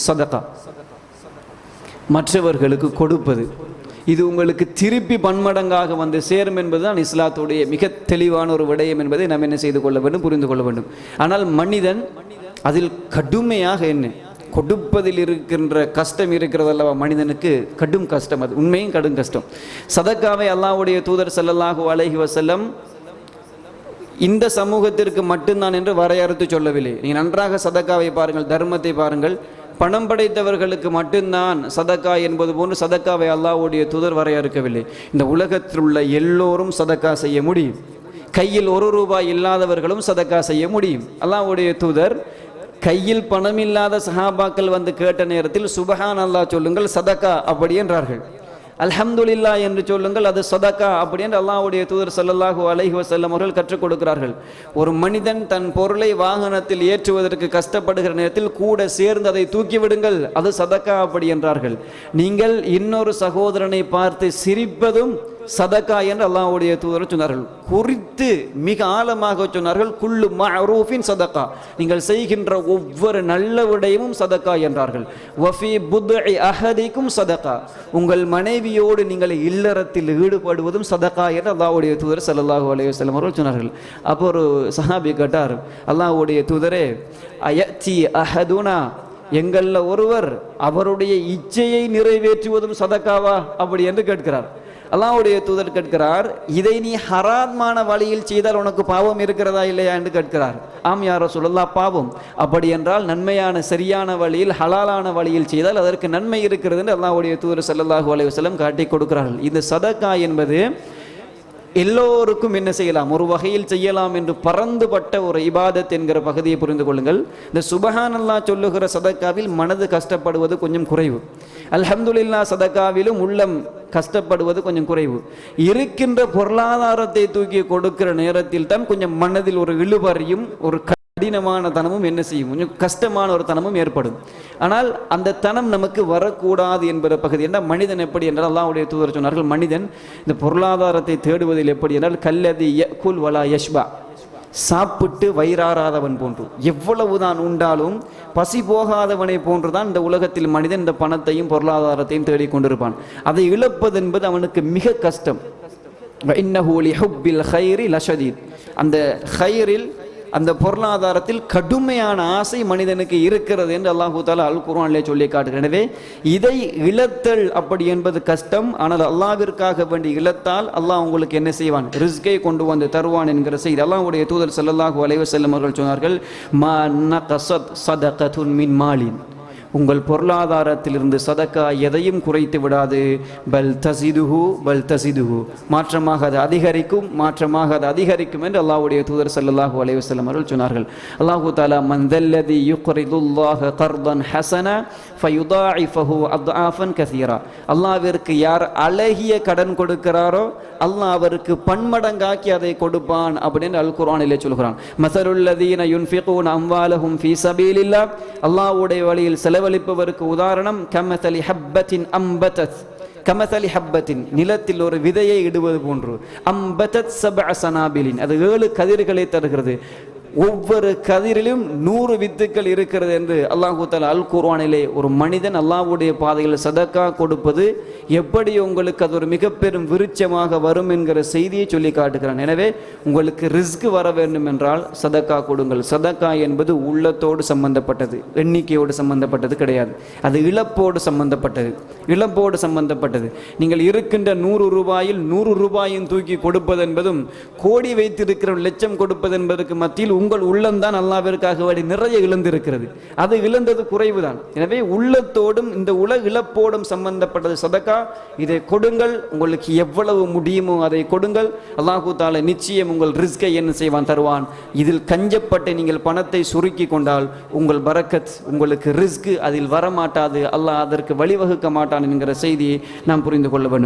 சதகா, மற்றவர்களுக்கு கொடுப்பது. இது உங்களுக்கு திருப்பி பன்மடங்காக வந்து சேரும் என்பதுதான் இஸ்லாத்துடைய மிக தெளிவான ஒரு விடயம் என்பதை நாம் என்ன செய்து கொள்ள வேண்டும், புரிந்து கொள்ள வேண்டும். ஆனால் மனிதன் அதில் கடுமையாக என்ன கொடுப்பதில் இருக்கின்ற கஷ்டம் இருக்கிறதல்லவா, மனிதனுக்கு கடும் கஷ்டம், அது உண்மையும் கடும் கஷ்டம். சதக்காவை அல்லாஹ்வுடைய தூதர் ஸல்லல்லாஹு அலைஹி வஸல்லம் இந்த சமூகத்திற்கு மட்டும்தான் என்று வரையறுத்து சொல்லவில்லை. நீங்கள் நன்றாக சதக்காவை பாருங்கள், தர்மத்தை பாருங்கள். பணம் படைத்தவர்களுக்கு மட்டும்தான் சதக்கா என்பது போன்று சதக்காவை அல்லாஹ்வுடைய தூதர் வரையறுக்கவில்லை. இந்த உலகத்தில் உள்ள எல்லோரும் சதக்கா செய்ய முடியும். கையில் ₹1 இல்லாதவர்களும் சதக்கா செய்ய முடியும். அல்லாஹ்வுடைய தூதர் கையில் பணம் இல்லாத சஹாபாக்கள் வந்து கேட்ட நேரத்தில் சுபஹான் அல்லாஹ் சொல்லுங்கள் சதக்கா அப்படி என்றார்கள். அல்ஹம்துலில்லாஹ் என்று சொல்லுங்கள் அது சதக்கா அப்படி என்று அல்லாஹ்வுடைய தூதர் ஸல்லல்லாஹு அலைஹி வஸல்லம் அவர்கள் கற்றுக் கொடுக்கிறார்கள். ஒரு மனிதன் தன் பொருளை வாகனத்தில் ஏற்றுவதற்கு கஷ்டப்படுகிற நேரத்தில் கூட சேர்ந்து அதை தூக்கி விடுங்கள், அது சதக்கா அப்படி என்றார்கள். நீங்கள் இன்னொரு சகோதரனை பார்த்து சிரிப்பதும் சதக்கா என்று அல்லாஹ்வுடைய தூதர் சொன்னார்கள். குறித்து மிக ஆழமாக சொன்னார்கள், குல்லு மஅரூஃபின் சதக்கா, நீங்கள் செய்கின்ற ஒவ்வொரு நல்ல விடயமும் சதக்கா என்றார்கள். வஃபி புத்இ அஹதிக்கும் சதக்கா, உங்கள் மனைவியோடு நீங்கள் இல்லறத்தில் ஈடுபடுவதும் சதக்கா என்று அல்லாஹ்வுடைய தூதர் ஸல்லல்லாஹு அலைஹி வஸல்லம் அவர்கள் சொன்னார்கள். அப்போ ஒரு சஹாபி கேட்டார், அல்லாஹ்வுடைய தூதரே, அயத்தி அஹதுனா, எங்களில் ஒருவர் அவருடைய இச்சையை நிறைவேற்றுவதும் சதக்காவா அப்படி என்று கேட்கிறார். அல்லாஹ்வுடைய தூதர் கேட்கிறார், இதை நீ ஹராமான வழியில் செய்தால் உனக்கு பாவம் இருக்கிறதா இல்லையா என்று கேட்கிறார். ஆம் யா ரசூலல்லாஹ், பாவம். அப்படி என்றால் நன்மையான சரியான வழியில் ஹலாலான வழியில் செய்தால் அதற்கு நன்மை இருக்கிறது என்று அல்லாஹ்வுடைய தூதர் ஸல்லல்லாஹு அலைஹி வஸல்லம் காட்டி கொடுக்கிறார்கள். இந்த சதக்கா என்பது எல்லோருக்கும் என்ன செய்யலாம், ஒரு வகையில் செய்யலாம் என்று பரந்துபட்ட ஒரு இபாதத் என்கிற பகுதியை புரிந்து கொள்ளுங்கள். இந்த சுபஹானல்லாஹ் சொல்லுகிற சதக்காவில் மனது கஷ்டப்படுவது கொஞ்சம் குறைவு. அல்ஹம்துலில்லாஹ் சதக்காவிலும் உள்ளம் கஷ்டப்படுவது கொஞ்சம் குறைவு. இருக்கின்ற பொருளாதாரத்தை தூக்கி கொடுக்கிற நேரத்தில் தான் கொஞ்சம் மனதில் ஒரு இழுபறியும் ஒரு கடினமான தனமும் என்ன செய்யும், கொஞ்சம் கஷ்டமான ஒரு தனமும் ஏற்படும். ஆனால் அந்த தனம் நமக்கு வரக்கூடாது என்பது பகுதி. என்றால் மனிதன் எப்படி என்றால் அல்லாஹ்வுடைய தூதர் சொன்னார்கள், மனிதன் இந்த பொருளாதாரத்தை தேடுவதில் எப்படி என்றால் கல்லதி யக்குல் வலா யஷ்பா, சாப்பிட்டு வயிறாராதவன் போன்று, எவ்வளவுதான் உண்டாலும் பசி போகாதவனை போன்றுதான் இந்த உலகத்தில் மனிதன் இந்த பணத்தையும் பொருளாதாரத்தையும் தேடிக்கொண்டிருப்பான். அதை இழப்பது என்பது அவனுக்கு மிக கஷ்டம். இன்னஹு லிஹுப்பில் கைரி லஷதீத், அந்த கைரில் அந்த பொருளாதாரத்தில் கடுமையான ஆசை மனிதனுக்கு இருக்கிறது என்று அல்லாஹு தஆலா அல் குர்ஆனிலே சொல்லி காட்டுகிறார். எனவே இதை இழத்தல் அப்படி என்பது கஷ்டம். ஆனால் அல்லாஹ்விற்காக வேண்டி இழத்தால் அல்லாஹ் உங்களுக்கு என்ன செய்வான், ரிஸ்கை கொண்டு வந்து தருவான் என்கிற செய்தி அல்லாஹ்வுடைய தூதர் ஸல்லல்லாஹு அலைஹி வஸல்லம் அவர்கள் சொன்னார்கள், மா நகஸத் ஸதகத்துன் மின் மாலின், உங்கள் பொருளாதாரத்திலிருந்து சதக்கா எதையும் குறைத்து விடாது. பல் தஸிதுஹு, மாற்றமாக அது அதிகரிக்கும், மாற்றமாக அது அதிகரிக்கும் என்று அல்லாஹ்வுடைய தூதர் ஸல்லல்லாஹு அலைஹி வஸல்லம் அவர்கள் சொன்னார்கள். அல்லாஹு தஆலா மன் தல்லதி யுக்ரிதுல்லாஹ கர்தன் ஹஸனா ஃபயுதாஇஃபஹு அத்ஆஃபன் கஸீரா, அல்லாஹ்விற்கு யார் அழகிய கடன் கொடுக்கிறாரோ அல்லாஹ் அவருக்கு பன்மடங்காக்கி அதை கொடுப்பான் அப்படின்னு அல் குர்ஆனிலே சொல்கிறான். மஸலுல்லதீன யுன்ஃபிகூன அம்வாலஹும் ஃபீ ஸபீலில்லாஹ், அல்லாஹ்வுடைய வழியில் செலவழிப்பவருக்கு உதாரணம் கமஸலி ஹப்பத்தின் அம்பதத், கமஸலி ஹப்பத்தின், நிலத்தில் ஒரு விதையை இடுவது போன்று, அம்பதத் சப்அ சனாபிலின், அது 7 கதிர்களை தருகிறது, ஒவ்வொரு கதிரிலும் 100 வித்துக்கள் இருக்கிறது என்று அல்லாஹு தஆலா அல் குர்ஆனிலே ஒரு மனிதன் அல்லாஹ்வுடைய பாதையில் சதக்கா கொடுப்பது எப்படி உங்களுக்கு அது ஒரு மிக பெரும் விருட்சமாக வரும் என்கிற செய்தியை சொல்லி காட்டுகிறான். எனவே உங்களுக்கு ரிஸ்க் வர வேண்டும் என்றால் சதக்கா கொடுங்கள். சதக்கா என்பது உள்ளத்தோடு சம்பந்தப்பட்டது, எண்ணிக்கையோடு சம்பந்தப்பட்டது கிடையாது. அது இழப்போடு சம்பந்தப்பட்டது, இழப்போடு சம்பந்தப்பட்டது. நீங்கள் இருக்கின்ற ₹100 ₹100 தூக்கி கொடுப்பது என்பதும் கோடி வைத்திருக்கிற லட்சம் கொடுப்பது என்பதற்கு மத்தியில் உங்கள் உள்ளம்தான் அல்லாஹ்விற்காக வேண்டி நிறைய இழந்திருக்கிறது. அது இழந்தது குறைவுதான். எனவே உள்ளத்தோடும் இந்த உலக இழப்போடும் சம்பந்தப்பட்டது சதக்கா. இதை கொடுங்கள், உங்களுக்கு எவ்வளவு முடியுமோ அதை கொடுங்கள். அல்லாஹு தஆலா நிச்சயம் உங்கள் ரிஸ்கை என்ன செய்வான், தருவான். இதில் கஞ்சப்பட்டு நீங்கள் பணத்தை சுருக்கி கொண்டால் உங்கள் பரக்கத், உங்களுக்கு ரிஸ்க் அதில் வரமாட்டாது, அல்லாஹ் அதற்கு வழிவகுக்க மாட்டான் என்கிற செய்தியை நாம் புரிந்து கொள்ள வேண்டும்.